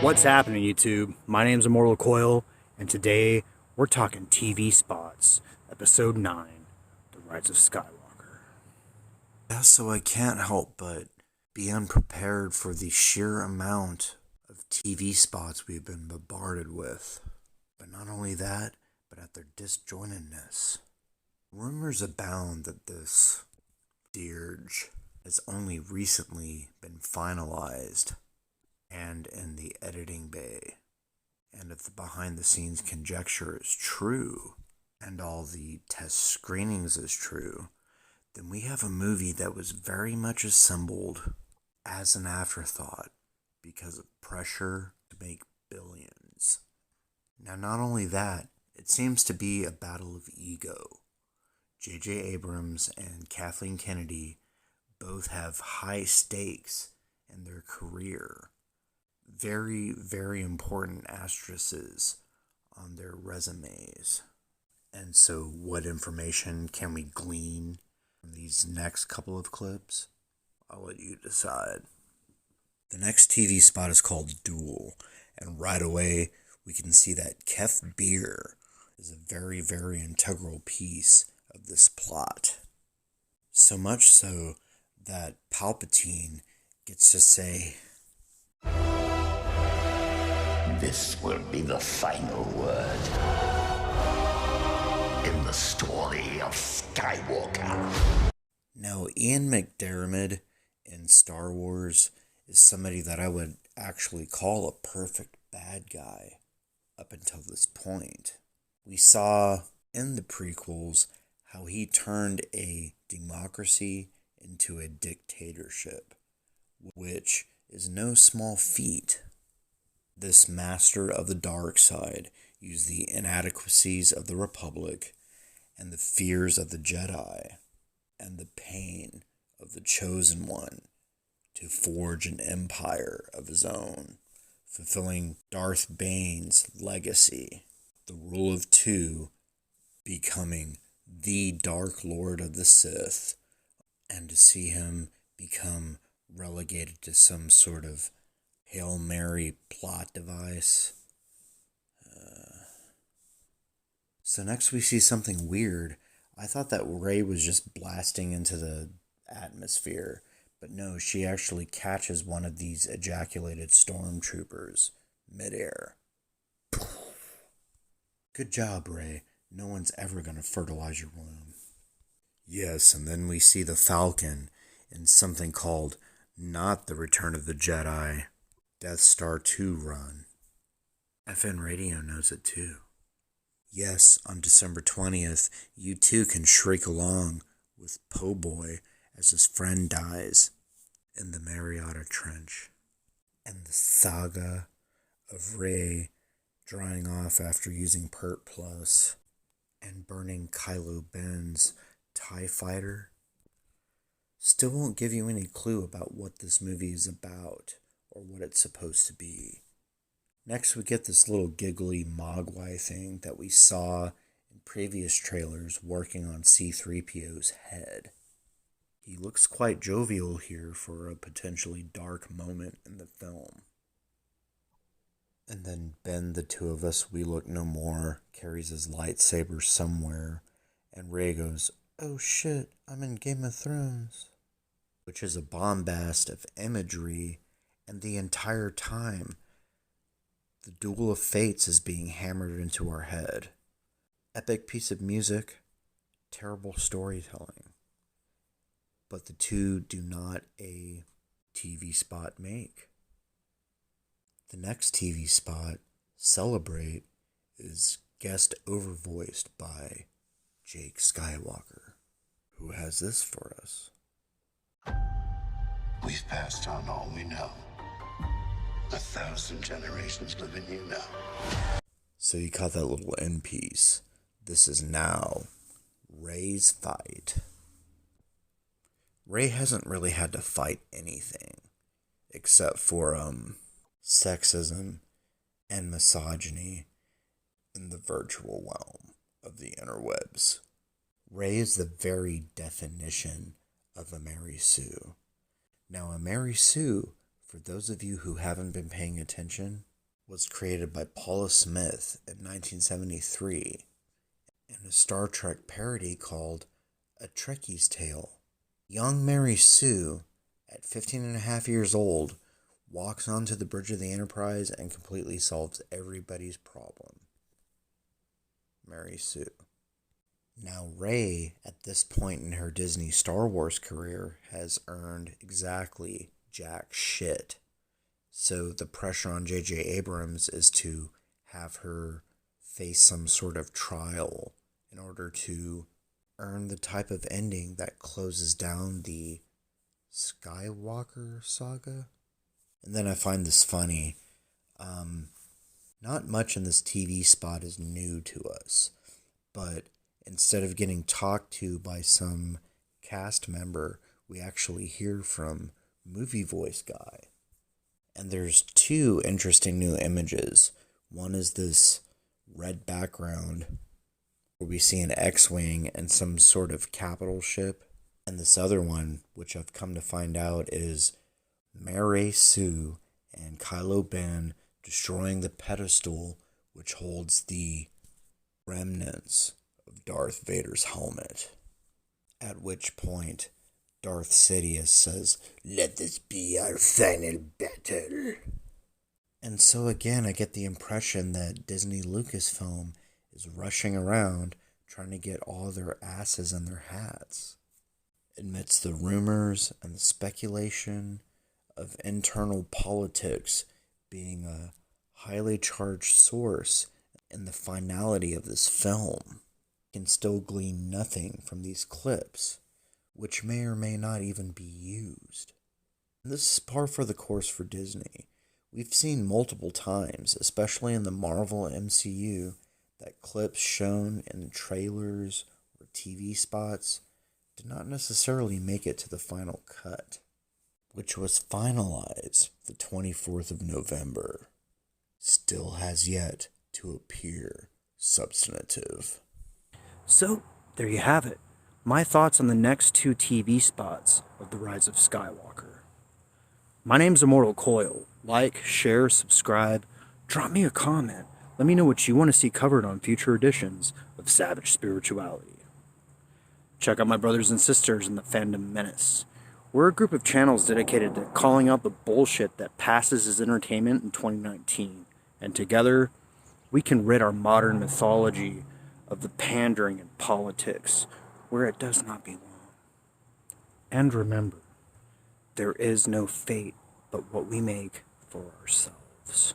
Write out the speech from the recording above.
What's happening, YouTube? My name's Immortal Coil, and today we're talking TV spots, Episode 9, The Rise of Skywalker. Yeah, so I can't help but be unprepared for the sheer amount of TV spots we've been bombarded with. But not only that, but at their disjointedness. Rumors abound that this dirge has only recently been finalized and in the editing bay. And if the behind-the-scenes conjecture is true, and all the test screenings is true, then we have a movie that was very much assembled as an afterthought because of pressure to make billions. Now, not only that, it seems to be a battle of ego. J.J. Abrams and Kathleen Kennedy both have high stakes in their career. Very, very important asterisks on their resumes. And so what information can we glean from these next couple of clips? I'll let you decide. The next TV spot is called Duel, and right away we can see that Kef Bir is a very, very integral piece of this plot. So much so that Palpatine gets to say, "This will be the final word in the story of Skywalker." Now, Ian McDiarmid in Star Wars is somebody that I would actually call a perfect bad guy up until this point. We saw in the prequels how he turned a democracy into a dictatorship, which is no small feat. This master of the dark side used the inadequacies of the Republic and the fears of the Jedi and the pain of the Chosen One to forge an empire of his own, fulfilling Darth Bane's legacy, the rule of two, becoming the Dark Lord of the Sith, and to see him become relegated to some sort of Hail Mary plot device. So next we see something weird. I thought that Rey was just blasting into the atmosphere, but no, she actually catches one of these ejaculated stormtroopers midair. Good job, Rey. No one's ever going to fertilize your womb. Yes, and then we see the Falcon in something called not the Return of the Jedi, Death Star 2 run. FN Radio knows it too. Yes, on December 20th, you too can shriek along with Po' Boy as his friend dies in the Mariana Trench. And the saga of Rey drying off after using Pert Plus and burning Kylo Ben's TIE Fighter still won't give you any clue about what this movie is about or what it's supposed to be. Next, we get this little giggly Mogwai thing that we saw in previous trailers working on C-3PO's head. He looks quite jovial here for a potentially dark moment in the film. And then Ben, the Two of Us, We Look No More, carries his lightsaber somewhere, and Rey goes, "Oh shit, I'm in Game of Thrones," which is a bombast of imagery, and the entire time the Duel of Fates is being hammered into our head. Epic piece of music, terrible storytelling. But the two do not a TV spot make. The next TV spot, Celebrate, is guest overvoiced by Jake Skywalker, who has this for us. We've passed on all we know. 1,000 generations live in you now. So you caught that little end piece. This is now Rey's fight. Rey hasn't really had to fight anything except for sexism and misogyny in the virtual realm of the interwebs. Rey is the very definition of a Mary Sue. Now, a Mary Sue, for those of you who haven't been paying attention, was created by Paula Smith in 1973 in a Star Trek parody called A Trekkie's Tale. Young Mary Sue, at 15 and a half years old, walks onto the bridge of the Enterprise and completely solves everybody's problem. Mary Sue. Now, Rey, at this point in her Disney Star Wars career, has earned exactly jack shit. So the pressure on J.J. Abrams is to have her face some sort of trial in order to earn the type of ending that closes down the Skywalker saga. And then I find this funny. Not much in this TV spot is new to us, but instead of getting talked to by some cast member, we actually hear from movie voice guy. And there's two interesting new images. One is this red background where we see an X-Wing and some sort of capital ship. And this other one, which I've come to find out, is Mary Sue and Kylo Ben destroying the pedestal which holds the remnants of Darth Vader's helmet. At which point, Darth Sidious says, "Let this be our final battle." And so again, I get the impression that Disney Lucasfilm is rushing around trying to get all their asses in their hats. Amidst the rumors and the speculation of internal politics being a highly charged source in the finality of this film, can still glean nothing from these clips, which may or may not even be used. And this is par for the course for Disney. We've seen multiple times, especially in the Marvel MCU, that clips shown in trailers or TV spots did not necessarily make it to the final cut, which was finalized the 24th of November. Still has yet to appear substantive. So, there you have it. My thoughts on the next two TV spots of The Rise of Skywalker. My name's Immortal Coil. Like, share, subscribe, drop me a comment. Let me know what you want to see covered on future editions of Savage Spirituality. Check out my brothers and sisters in the Fandom Menace. We're a group of channels dedicated to calling out the bullshit that passes as entertainment in 2019. And together, we can rid our modern mythology of the pandering and politics where it does not belong. And remember, there is no fate but what we make for ourselves.